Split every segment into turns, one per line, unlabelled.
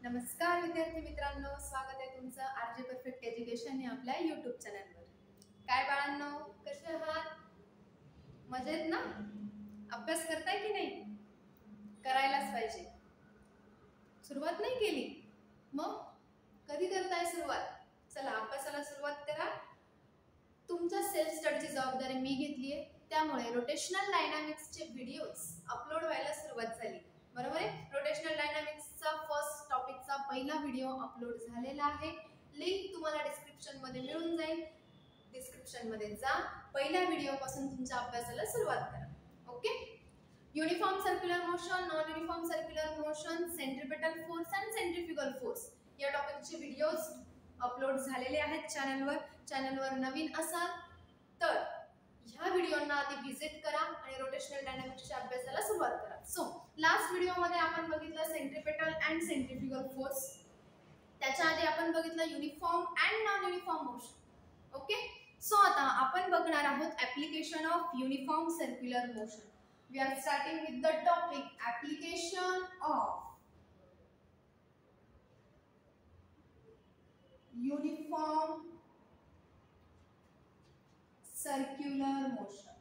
नमस्कार विद्यार्थी मित्रांनो, स्वागत आहे तुमचं आरजे परफेक्ट एज्युकेशन या आपल्या यूट्यूब चॅनलवर. काय बाळांनो, कसे आहात? मजेत ना? अभ्यास करताय की नाही? करायलाच पाहिजे. सुरुवात नाही केली मग कधी करताय सुरुवात? चला अभ्यासाला सुरुवात करा. तुमच्या सेल्फ स्टडीची जबाबदारी मी घेतली आहे, त्यामुळे रोटेशनल डायनामिक्सचे व्हिडिओज अपलोड व्हायला सुरुवात झाली. बरोबर आहे. रोटेशनल डायनामिक्सचा फर्स्ट टॉपिकचा पहिला व्हिडिओ अपलोड झालेला आहे. लिंक तुम्हाला डिस्क्रिप्शन मध्ये मिळून जाईल. डिस्क्रिप्शन मध्ये जा, पहिल्या व्हिडिओ पासून तुमच्या अभ्यासाला सुरुवात करा. Okay. Uniform circular motion, non uniform circular motion, centripetal force and centrifugal force या टॉपिकचे व्हिडिओज अपलोड झालेले आहेत चॅनलवर. चॅनलवर नवीन असाल तर ह्या व्हिडिओना आधी व्हिजिट करा आणि रोटेशनल डायनामिक्सच्या अभ्यासाला सुरुवात करा. सो लास्ट व्हिडिओमध्ये आपण बघितलं सेंट्रिपेटल अँड सेंट्रिफ्युगल फोर्स. त्याच्या आधी आपण बघितलं uniform and non uniform motion. Okay. So आता आपण बघणार आहोत application of uniform circular motion. We are starting with the topic application of uniform circular motion.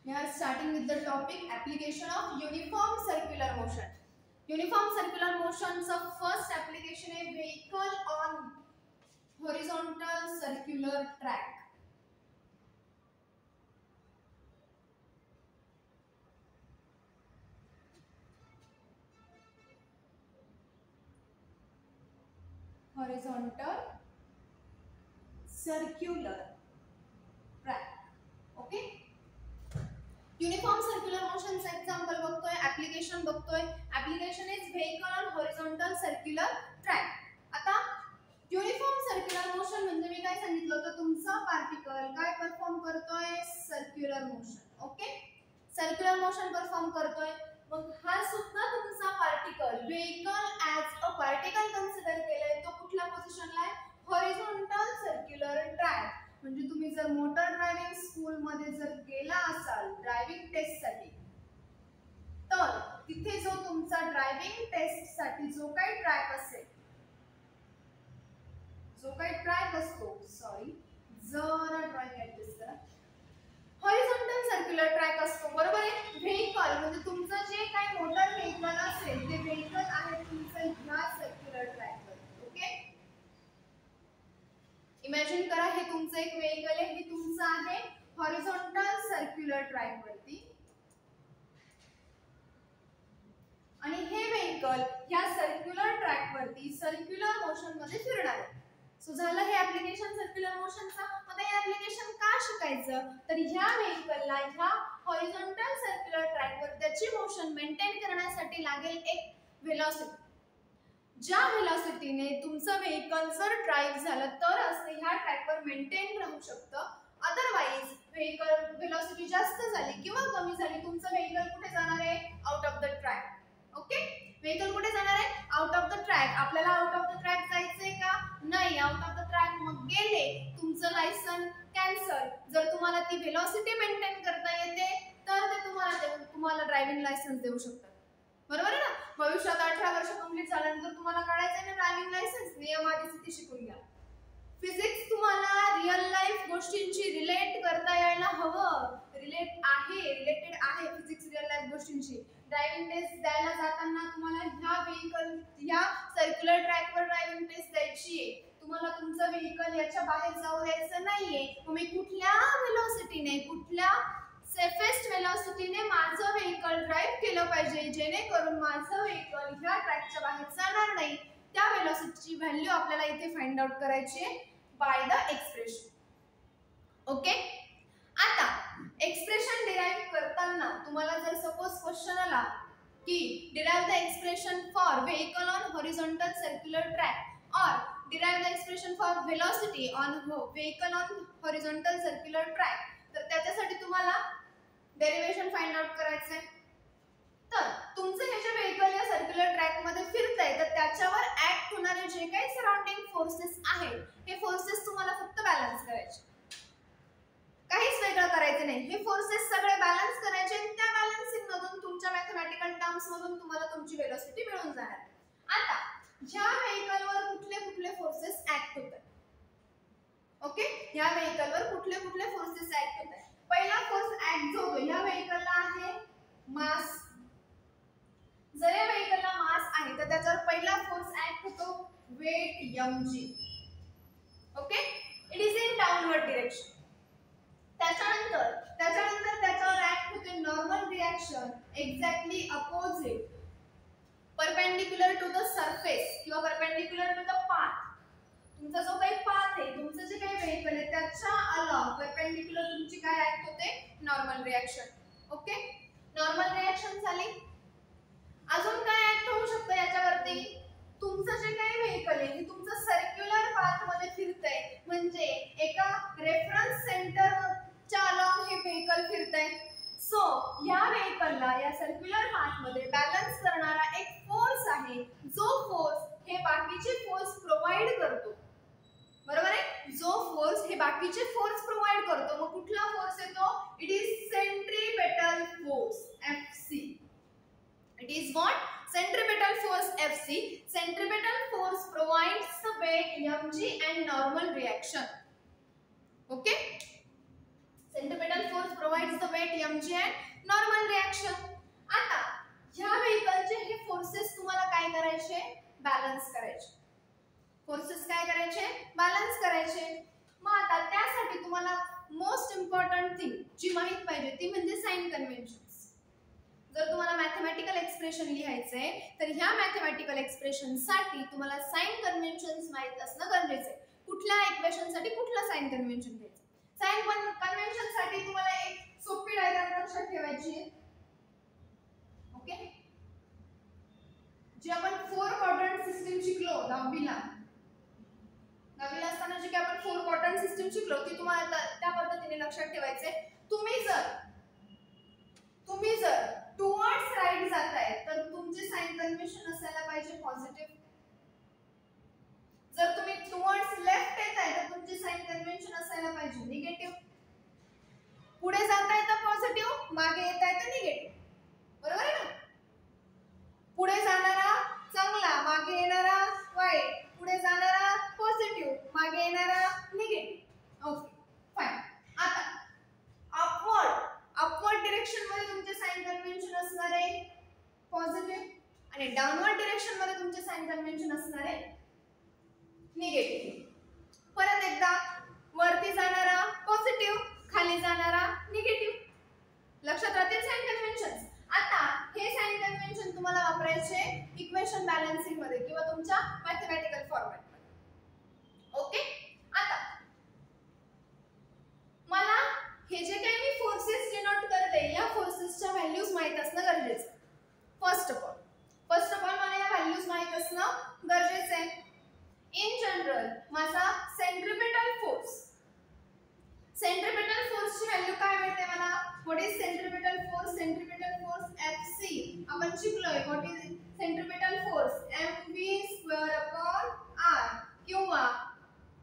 We are starting with the topic application of uniform circular motion. Uniform circular motion's first application is vehicle on horizontal circular track. Horizontal circular track. Okay. Uniform circular motion चा example बघतोय, application बघतोय. Application is vehicle on horizontal circular track. आता uniform circular motion म्हणजे मी काय सांगितलं होतं, तुमचा particle काय परफॉर्म करतोय? Circular motion. Okay. Circular motion perform करतोय. मग हा सुद्धा तुमचा particle vehicle as a particle consider केलाय. तो कुठल्या पोझिशनला आहे? Horizontal circular track. म्हणजे तुम्ही जर मोटर ड्रायव्हिंग स्कूल मध्ये जर गेला असाल ड्रायव्हिंग टेस्ट साठी, तर तिथे जो तुमचा ड्रायव्हिंग टेस्ट साठी जो काही ट्रॅक असेल, जो काही ट्रॅक असतो, जरा ड्रॉइंग ऍडजस्ट करा. हॉरिझॉन्टल सर्क्युलर ट्रॅक असतो. बरोबर आहे. व्हेइकल म्हणजे तुमचं जे काही मोटर व्हेइकल असेल ते व्हेइकल आहे तुमचं ह्या सर्क्युलर ट्रॅकवर. ओके. इमॅजिन करा हे तुमचं एक व्हेइकल आहे, हे तुमचं आहे हॉरिझॉन्टल सर्क्युलर ट्रॅक वरती आणि हे व्हेइकल ह्या सर्क्युलर ट्रॅक वरती सर्क्युलर मोशन मध्ये फिरणार आहे. सो झालं हे ऍप्लिकेशन सर्क्युलर मोशनचा. आता हे ऍप्लिकेशन का शिकायचं? तर ह्या व्हेइकलला ह्या हॉरिझॉन्टल सर्क्युलर ट्रॅकवर त्याची मोशन मेंटेन करण्यासाठी लागेल एक व्हेलॉसिटी. ज्या व्हेलॉसिटीने तुमचं व्हेइकल जर ड्राईव्ह झालं तरच ते ह्या ट्रॅकवर मेंटेन राहू शकतं. अदरवाइज व्हेइकल व्हेलॉसिटी जास्त झाली किंवा कमी झाली, तुमचं व्हेइकल कुठे जाणार आहे? Out of the track. Okay. Vehicle कुठे जाणार आहे? Out of the track. आपल्याला आउट ऑफ द ट्रॅक जायचंय का? नाही. आउट ऑफ द ट्रॅक मग गेले, तुमचं लायसन कॅन्सल. जर तुम्हाला ती व्हेलॉसिटी मेंटेन करता येते तर ते तुम्हाला ड्रायव्हिंग लायसन्स देऊ शकतात. बरोबर आहे ना? भविष्यात 18 वर्ष कंप्लीट झाल्यानंतर तुम्हाला काढायचं आहे ना ड्रायव्हिंग लायसन्स, नियम आधीच ती शिकून घ्या. फिजिक्स तुम्हाला रिअल लाईफ गोष्टींची रिलेट करता यायला हवं. रिलेटेड आहे फिजिक्स रिअल लाईफ गोष्टींची. ड्रायव्हिंग टेस्ट द्यायला जाताना तुम्हाला ह्या सर्क्युलर ट्रॅकवर ड्रायव्हिंग टेस्ट द्यायची आहे. तुम्हाला तुमचं व्हेइकल याच्या बाहेर जाऊ द्यायचं नाहीये. तुम्ही कुठल्या व्हेलॉसिटीने, कुठल्या सेफेस्ट व्हेलॉसिटीने माझं व्हेइकल ड्राईव्ह केलं पाहिजे, जेणेकरून माझं व्हेइकल ह्या ट्रॅकच्या बाहेर जाणार नाही. त्या व्हेलॉसिटीची व्हॅल्यू आपल्याला इथे फाइंड आउट करायची आहे बाय द एक्सप्रेशन. ओके. आता एक्सप्रेशन डिराइव्ह करताना तुम्हाला जर सपोज क्वेश्चन आला की derive the expression for vehicle on horizontal circular track और derive the expression for velocity on vehicle on horizontal circular track, तर त्याच्यासाठी तुम्हाला डेरिव्हेशन फाइंड आउट करायचं आहे. तर तुमचं हे जे व्हेइकल या सर्क्युलर ट्रॅक मध्ये फिरतंय तर त्याच्यावर ऍक्ट होणारे जे काही सराउंडिंग फोर्सेस आहेत, हे फोर्सेस तुम्हाला फक्त बॅलन्स करायचे, काहीच वेगळं करायचं नाही. हे फोर्सेस सगळे बॅलन्स करायचे. त्या बॅलन्सिंग मधून तुमच्या मॅथमॅटिकल टर्म ग्राम्स मधून तुम्हाला तुमची वेलोसिटी मिळून जाणार. आता ह्या व्हेकलवर कुठले कुठले फोर्सेस ऍक्ट होतात. ओके, ह्या व्हेकलवर कुठले कुठले फोर्सेस ऍक्ट होतात. पहिला फोर्स ऍक्ट जो होतो ह्या व्हेकलला आहे मास. जर या व्हेकलला मास आहे तर त्याच्यावर पहिला फोर्स ऍक्ट होतो weight mg. Okay, it is in downward direction. त्याच्यानंतर त्याच्यावर ऍक्ट होते normal reaction exactly opposite, perpendicular to the surface किंवा परपेंडिक्युलर टू द पाथ. तुमचा जो काही पाथ आहे, तुमचं जे काही व्हेकल आहे त्याच्या अलॉंग परपेंडिक्युलर तुमची काय ऍक्ट होते normal reaction. Okay, normal reaction झाली. अजून काय ऍक्ट होऊ शकतं याच्यावरती. तुमचं जे काही व्हेकल आहे तुमचं सर्क्युलर पाथ मध्ये फिरतंय, म्हणजे एका रेफरन्स सेंटरच्या अलॉंग हे व्हेकल फिरतंय. सो या व्हेकलला या सर्क्युलर पाथ मध्ये बॅलन्स करणारा एक फोर्स आहे, जो फोर्स हे बाकीचे फोर्स प्रोव्हाइड करतो. बरोबर आहे, जो फोर्स हे बाकीचे फोर्स प्रोव्हाइड करतो. मग कुठला फोर्स येतो. It is centripetal force FC. It is what, centripetal force FC. Centripetal force provides the weight mg and normal reaction. Okay, centripetal force provides the weight mg and normal reaction. आता ह्या व्हेकलचे हे forces तुम्हाला काय करायचे, balance करायचे. Forces काय करायचे, balance करायचे. मग आता त्यासाठी तुम्हाला मोस्ट इम्पॉर्टंट थिंग जी माहित पाहिजे ती म्हणजे साइन कन्व्हेन्शन. जर तुम्हाला मॅथमॅटिकल एक्सप्रेशन लिहायचंय तर ह्या मॅथमॅटिकल एक्सप्रेशन साठी तुम्हाला साइन कन्व्हेन्शन्स माहित असणं गरजेचं आहे. कुठल्या इक्वेशन साठी कुठला साइन कन्व्हेन्शन घ्यायचं. साइन कन्व्हेन्शन साठी तुम्हाला एक सोपी डायग्राम लक्षात ठेवायची आहे. ओके, जे आपण 4 क्वाड्रंट सिस्टीम शिकलो दहावीला असताना जे काही आपण 4 क्वाड्रंट सिस्टीम शिकलो ती तुम्हाला त्या पद्धतीने लक्षात ठेवायचंय. तुम्ही जर टुवर्ड्स राइट जाताय तर तुमचे साइन कन्व्हेन्शन असायला पाहिजे पॉझिटिव्ह. जर तुम्ही टुवर्ड्स लेफ्ट येताय तर तुमचे साइन कन्व्हेन्शन असायला पाहिजे निगेटिव्ह. पुढे जाताय तर पॉझिटिव्ह, मागे येताय तर निगेटिव्ह. बरोबर आहे ना. पुढे जाणारा चांगला, मागे येणारा वाईट. पुढे जाणारा पॉझिटिव्ह, मागे येणारा निगेटिव्ह. Okay fine. आता अपवर्ड डायरेक्शन मध्ये तुमचे साइन कन्व्हेन्शन असणार आहे पॉझिटिव्ह आणि डाउनवर्ड डायरेक्शन मध्ये तुमचे साइन कन्व्हेन्शन असणार आहे निगेटिव्ह. परत एकदा, वरती जाणारा पॉझिटिव्ह, खाली जाणारा निगेटिव्ह. लक्षात राहतील साइन कन्व्हेन्शन्स. आता हे साइन कन्व्हेन्शन तुम्हाला वापरायचे इक्वेशन बॅलन्सिंग मध्ये किंवा तुमच्या मॅथमॅटिकल फॉर्मॅट मध्ये. ओके, आता मला हे जे काही मी फोर्सेस डिनोट करते या फोर्सेसच्या व्हॅल्यूज माहित असणं गरजेचं. फर्स्ट ऑफ ऑल मला या व्हॅल्यूज माहित असणं गरजेचं आहे. इन जनरल माझा सेंट्रिपेटल फोर्सची व्हॅल्यू काय मिळते मला. What is centripetal force. Centripetal force FC आपण शिकलोय. What is centripetal force mv²/r किंवा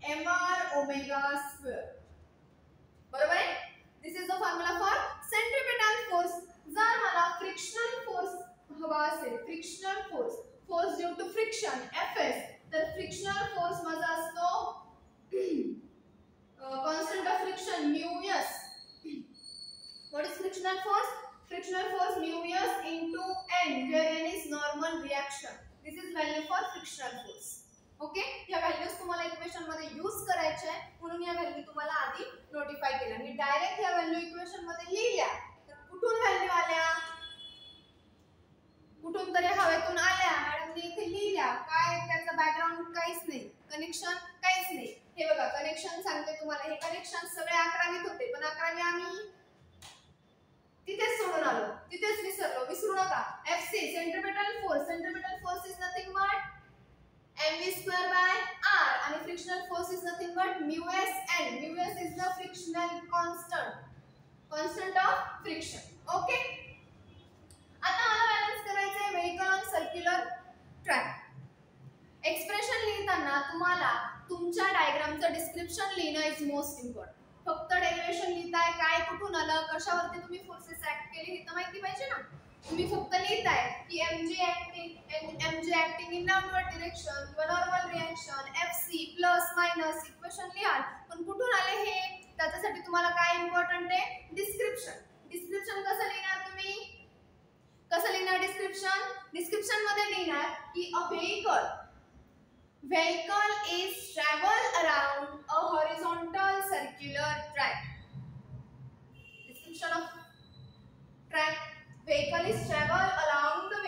mr⍵². बरोबर आहे. This is the formula for centripetal force. जर मला फ्रिक्शनल फोर्स हवा असेल, frictional force due to friction Fs, तर फ्रिक्शनल फोर्स माझा असतो constant of friction μs. What is frictional force. Frictional force μs into n where n is normal reaction. This is value for frictional force. Okay, या values तुम्हाला equation मध्ये use करायच्या आहे म्हणून या व्हॅल्यू तुम्हाला आधी नोटिफाय केल्या. मी डायरेक्ट या व्हॅल्यू इक्वेशन मध्ये लिहिल्या तर कुठून व्हॅल्यू आल्या, कुठून तरी हवेतून आल्या. मॅडमने इथे लिहिल्या. काय त्याचा बॅकग्राऊंड काहीच नाही, कनेक्शन काहीच नाही. हे बघा कनेक्शन सांगते तुम्हाला. हे कनेक्शन सगळे 11वीत होते पण 11वी आम्ही तिथेच सोडून आलो, तिथेच विसरू नका. FC centripetal force is nothing but mv²/r and frictional force is nothing but μsn. μs is the frictional constant of friction. Okay, आता मला बॅलन्स करायचं आहे vehicle on circular track. Expression लिहिताना तुम्हाला तुमच्या डायग्रामचं डिस्क्रिप्शन लिहिणं इज मोस्ट इम्पॉर्टंट. फक्त derivation लिहिताय, काय कुठून आलं, कशावरती तुम्ही फोर्सेस ऍक्ट केले हे तर माहिती पाहिजे ना. तुम्ही फक्त लिहिताय की mg acting in downward direction किंवा normal reaction fc plus minus equation लिहाल, पण कुठून आले हे? त्याच्यासाठी तुम्हाला काय इम्पॉर्टंट आहे? डिस्क्रिप्शन. डिस्क्रिप्शन कसं लिहिणार तुम्ही? कसं लिहिणार डिस्क्रिप्शन? डिस्क्रिप्शन मध्ये लिहिणार की अ vehicle is travel around a horizontal circular track. Description of track. Vehicle is travel along the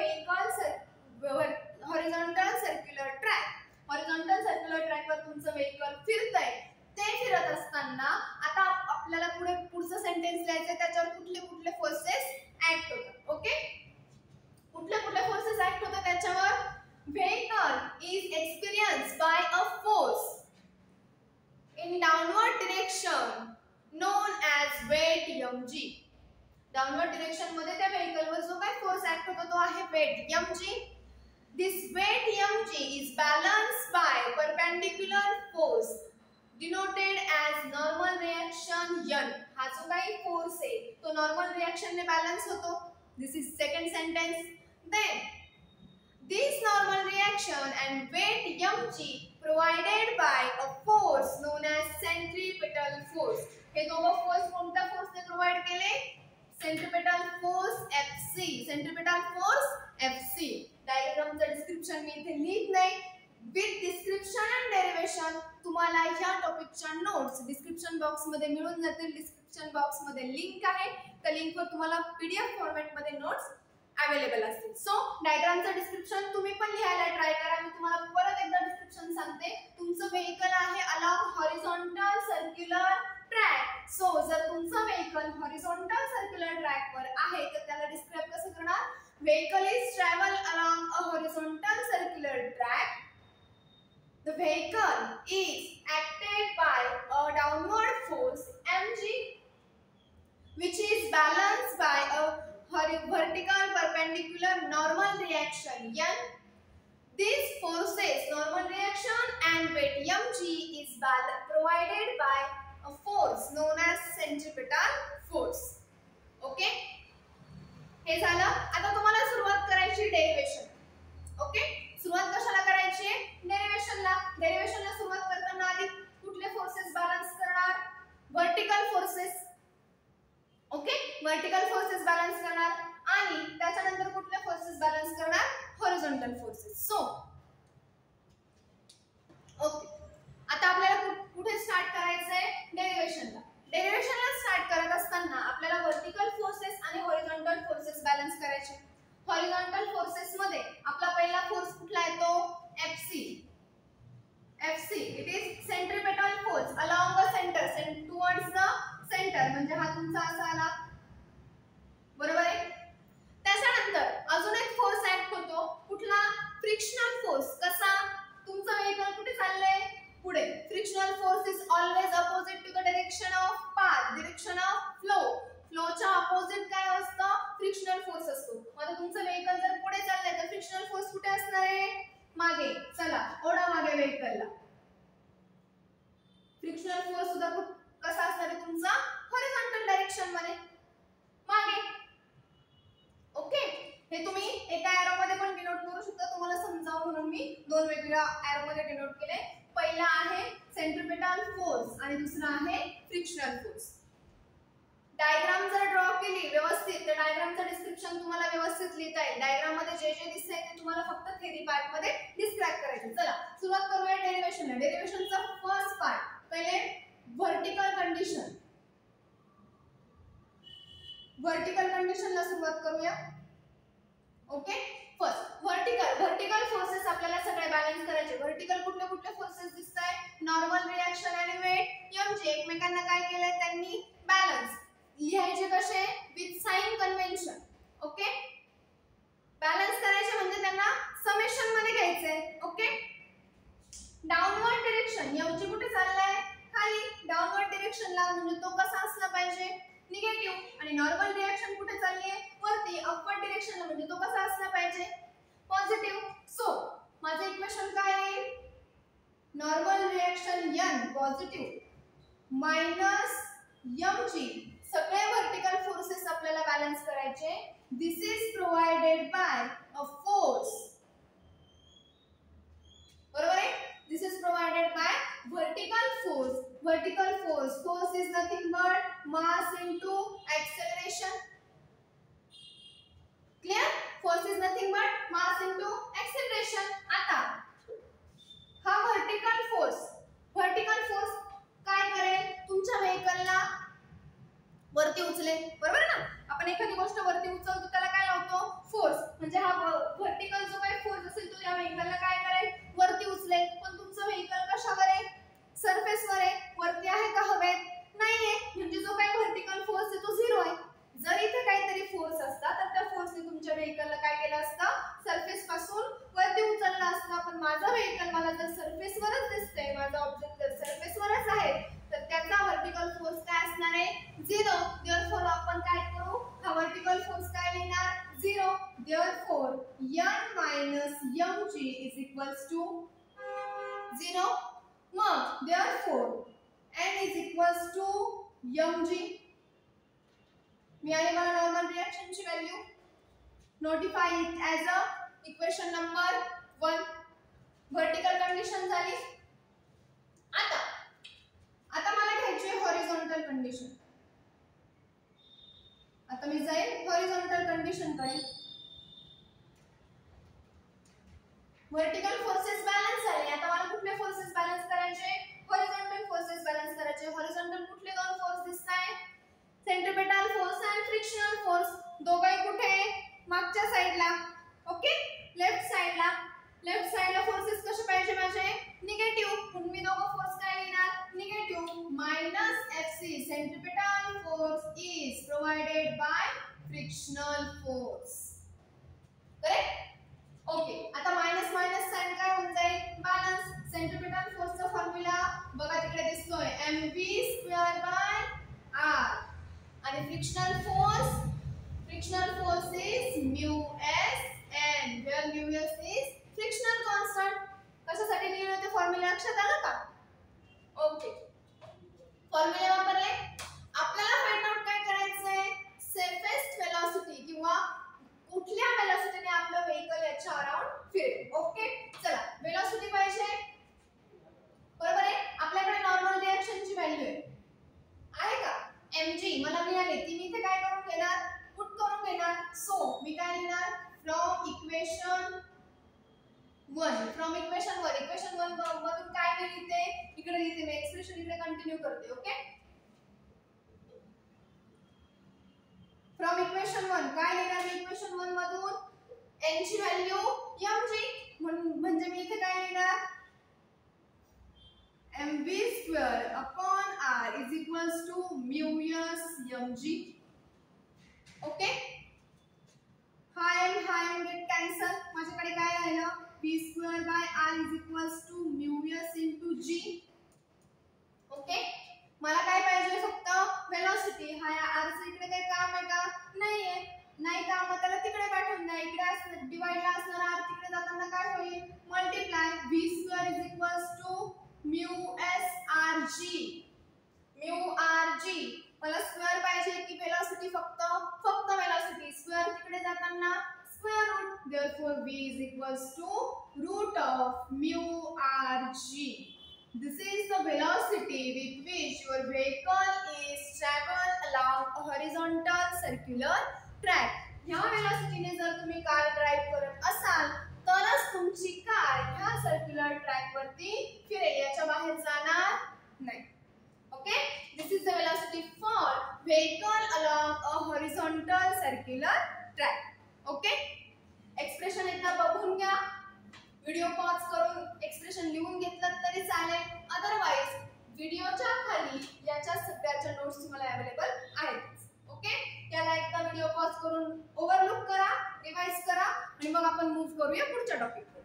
horizontal circular track. Horizontal circular track वर तुमचं व्हेइकल फिरतंय. ते फिरत असताना आता आपल्याला पुढचं सेंटेन्स लिहायचं, त्याच्यावर कुठले कुठले फोर्सेस ऍक्ट होतात. ओके, कुठले कुठले फोर्सेस ऍक्ट होतात त्याच्यावर? Vehicle is experienced by a force in downward direction known as weight mg. Downward direction मध्ये त्या व्हेइकल वर जो काय फोर्स ऍक्ट होतो तो आहे weight mg. This weight mg is balanced by perpendicular force denoted as normal reaction n. हा जो काही फोर्स आहे तो नॉर्मल रिएक्शन ने बॅलन्स होतो. This is second sentence. Then this normal reaction and weight mg provided by a force known as centripetal force. हे दोघं force कोणत्या फोर्सने प्रोव्हाइड केले? Centripetal force Fc. Centripetal force Fc. डायग्रामचं डिस्क्रिप्शन मी इथे लिहित नाही. विथ डिस्क्रिप्शन अँड डेरिव्हेशन तुम्हाला ह्या टॉपिकच्या नोट्स डिस्क्रिप्शन बॉक्स मध्ये मिळून जातील. डिस्क्रिप्शन बॉक्स मध्ये लिंक आहे, त्या लिंकवर तुम्हाला पीडीएफ फॉर्मॅट मध्ये नोट्स अवेलेबल असतील. सो डायग्रामचं डिस्क्रिप्शन तुम्ही पण लिहायला ट्राय करा. मी तुम्हाला परत एकदा डिस्क्रिप्शन सांगते. तुमचं व्हेइकल आहे along horizontal circular track. So जर तुमचं व्हेइकल हॉरिझॉन्टल सर्क्युलर ट्रॅक वर आहे तर त्याला डिस्क्राइब कसं करणार? Vehicle is travel along a horizontal circular track. The vehicle is acted by a downward force mg which is balanced by a vertical perpendicular normal reaction n. These forces, normal reaction and weight mg, is provided by a force known as centripetal force. Okay? हे झालं. आता तुम्हाला सुरुवात करायची derivation. Okay, सुरुवात कशाला करायची? डेरिव्हेशनला. डेरिव्हेशनला सुरुवात करताना आधी कुठले फोर्सेस बॅलन्स करणार? Vertical forces. Okay, vertical forces balance करणार आणि त्याच्यानंतर कुठले फोर्सेस बॅलन्स करणार? Horizontal forces. सो ओके, आता आपल्याला कुठे स्टार्ट करायचंय? डेरिव्हेशनला. डेरिव्हेशनला स्टार्ट करत असताना आपल्याला वर्टिकल फोर्सेस आणि हॉरिझॉन्टल फोर्सेस बॅलन्स करायचे. हॉरिझॉन्टल फोर्सेस मध्ये आपला पहिला फोर्स कुठला येतो? Fc. Fc it is centripetal force along the centre, towards the centre, म्हणजे हा तुमचा असा आला. बरोबर आहे. त्याच्यानंतर अजून एक फोर्स ऍक्ट होतो. कुठला? Frictional force. कसा? तुमचं व्हेइकल कुठे चाललंय? पुढे. Frictional force is always opposite to the direction of path, direction of flow. फ्लोच्या अपोजिट काय असतं? फ्रिक्शनल फोर्स असतो. आता तुमचं व्हेइकल जर पुढे चाललंय तर फ्रिक्शनल फोर्स कुठे असणार आहे? मागे. चला ओढा मागे व्हेइकलला. फ्रिक्शनल फोर्स सुद्धा कसा असणार आहे तुमचा? हॉरिझॉन्टल डायरेक्शन मध्ये, मागे. ओके, हे तुम्ही एका एरो मध्ये पण डिनोट करू शकता. तुम्हाला समजावं म्हणून मी दोन वेगवेगळ्या एरो मध्ये डिनोट केले. पहिला आहे सेंट्रिपेटल फोर्स आणि दुसरा आहे फ्रिक्शनल फोर्स. डायग्राम जर ड्रॉ केली व्यवस्थित तर डायग्रामचं डिस्क्रिप्शन तुम्हाला व्यवस्थित लिहिता येईल. डायग्राम मध्ये जे जे दिसतंय ते तुम्हाला फक्त थेरी पार्ट मध्ये डिस्क्राइब करायचं. चला सुरुवात करूया डेरिव्हेशनला. डेरिव्हेशनचा फर्स्ट पार्ट पहिले व्हर्टिकल कंडिशन. व्हर्टिकल कंडिशनला सुरुवात करूया. ओके, फर्स्ट व्हर्टिकल फोर्सेस आपल्याला सगळे बॅलन्स करायचे. व्हर्टिकल कुठले कुठले फोर्सेस दिसताय? नॉर्मल रिएक्शन आणि वेट mg एकमेकांना काय केलंय त्यांनी? बॅलन्स. लिहायचे कसे? With sign convention. Okay, balance करायचे म्हणजे त्यांना समेशन मध्ये घ्यायचंय. ओके, डाउनवर्ड डायरेक्शन mg कुठे चाललाय? खाली. डाउनवर्ड डायरेक्शनला म्हणजे तो कसा असला पाहिजे? निगेटिव्ह. आणि नॉर्मल रिएक्शन कुठे चालली आहे? वरती. अपवर्ड डायरेक्शनला म्हणजे तो कसा असला पाहिजे? पॉझिटिव्ह. सो माझं इक्वेशन काय आहे? Normal reaction n positive minus mg. सगळे व्हर्टिकल फोर्सेस आपल्याला बॅलन्स करायचे. This is provided by a force. बरोबर आहे? This is provided by vertical force. Vertical force. Force is nothing but mass into acceleration. Clear? Force is nothing but mass into acceleration. आता हा vertical force. Vertical force काय करेल? तुमच्या व्हेकलला वरती उचलेल. बरोबर ना? आपण एखादी गोष्ट वरती उचलतो त्याला काय लावतो? फोर्स. म्हणजे हा व्हर्टिकल जो काही फोर्स असेल तो या व्हेकलला काय करेल? वरती उचलेल. पण तुमचं व्हेकल कशावर आहे? सरफेसवर आहे. वरती आहे का हवेत? नाहीये. म्हणजे जो काही व्हर्टिकल फोर्स आहे तो 0 आहे. जर इथे काहीतरी फोर्स असता तर त्या फोर्सने तुमच्या व्हेकलला काय केलं असतं? सरफेस पासून वरती उचललं असतं. पण माझं व्हेकल मला जर सरफेसवरच दिसतंय, माझा ऑब्जेक्ट जर सरफेसवरच आहे, तर त्याचा वर्टिकल फोर्स काय असणार आहे? 0. देअरफॉर आपण काय करू? हा वर्टिकल फोर्स काय लिहिणार? 0. Therefore n - mg is equals to 0. मग therefore n is equals to mg मिळाली मला नॉर्मल रिएक्शनची value. Notify it as a equation number 1. Vertical condition झाली. आता मला घ्यायची आहे हॉरिझॉन्टल कंडिशन. आता मी जाईल हॉरिझॉन्टल कंडिशन कडे. व्हर्टिकल फोर्सेस बॅलन्स झाले. आता मला कुठले फोर्सेस बॅलन्स करायचे? हॉरिझॉन्टल फोर्सेस बॅलन्स करायचे. हॉरिझॉन्टल कुठले दोन फोर्स दिसतायत? सेंट्रिपेटल फोर्स आणि फ्रिक्शनल फोर्स. दोघंही कुठे? मागच्या साइडला. ओके, लेफ्ट साइडला. लेफ्ट साइडला फोर्सेस कसे पाहिजे माझे? निगेटिव्ह. म्हणून मी दोघं फोर्स काय लिहिणार? Negative. Minus Fc centripetal force is provided by frictional force. Correct? Okay. आता मायनस मायनस साइन काय होऊन जाईल? बॅलन्स. सेंट्रिपेटल फोर्सचा फॉर्म्युला बघा तिकडे दिसतोय, mv² r. आणि frictional force is μs(n), where μs is frictional constant. कशासाठी लिहिलं ते फॉर्म्युला लक्षात आलं का? ओके, फॉर्म्युला वापरले. आपल्याला फाइंड आउट काय करायचंय? सेफेस्ट वेलोसिटी किंवा कुठल्या वेलोसिटीने आपलं व्हेकल याच्या अराउंड फिरेल. ओके, चला वेलोसिटी पाहिजे. बरोबर आहे? आपल्याकडे नॉर्मल रिएक्शनची व्हॅल्यू आहे का? mg मला मिळाली. ती मी इथे काय करून घेणार? पुट करून घेणार. सो मी काय लिहिणार? From equation 1. इक्वेशन 1 मधून काय मी लिहिते? इकडे लिहिते मी एक्सप्रेशन, इकडे कंटिन्यू करते. ओके, फ्रॉम इक्वेशन 1 काय लिहिणार मी? इक्वेशन 1 मधून n ची व्हॅल्यू mg. म्हणजे मी इथे काय लिहिणार? mv² upon r is equals to μs mg. Okay, हा m गेट कॅन्सल. माझ्याकडे काय राहिलं? v²/r is equals to μs into g. Okay, मला काय पाहिजे? फक्त वेलोसिटी. हा r चे इकडे काही काम आहे का? नाहीये. नाही काम, त्याला तिकडे पाठवून द्या. इकडे असणार डिवाइडला असणार r, तिकडे जाताना काय होईल? Multiply. v² is equals to μs rg. मला स्क्वेअर पाहिजे की वेलोसिटी? फक्त वेलोसिटी. स्क्वेअर तिकडे जाताना square root. Therefore v is equals to root of mu rg. This is the velocity with which your vehicle is travel along a horizontal circular track. ह्या वेलोसिटीने जर तुम्ही car drive करत असाल तरच तुमची कार ह्या सर्क्युलर ट्रॅक वरती फिरेल, याच्या बाहेर जाणार नाही. Okay, this is the velocity for vehicle along a horizontal circular track. Okay, expression एकदा बघून घ्या. व्हिडिओ पॉज करून एक्सप्रेशन लिहून घेतलं तरी चालेल. अदरवाइज व्हिडिओच्या खाली याच्या सगळ्याच्या नोट्स तुम्हाला अवेलेबल आहेत. ओके, याला एकदा व्हिडिओ पॉज करून ओव्हरलुक करा, रिवाइज करा आणि मग आपण मूव्ह करूया पुढच्या टॉपिकवर.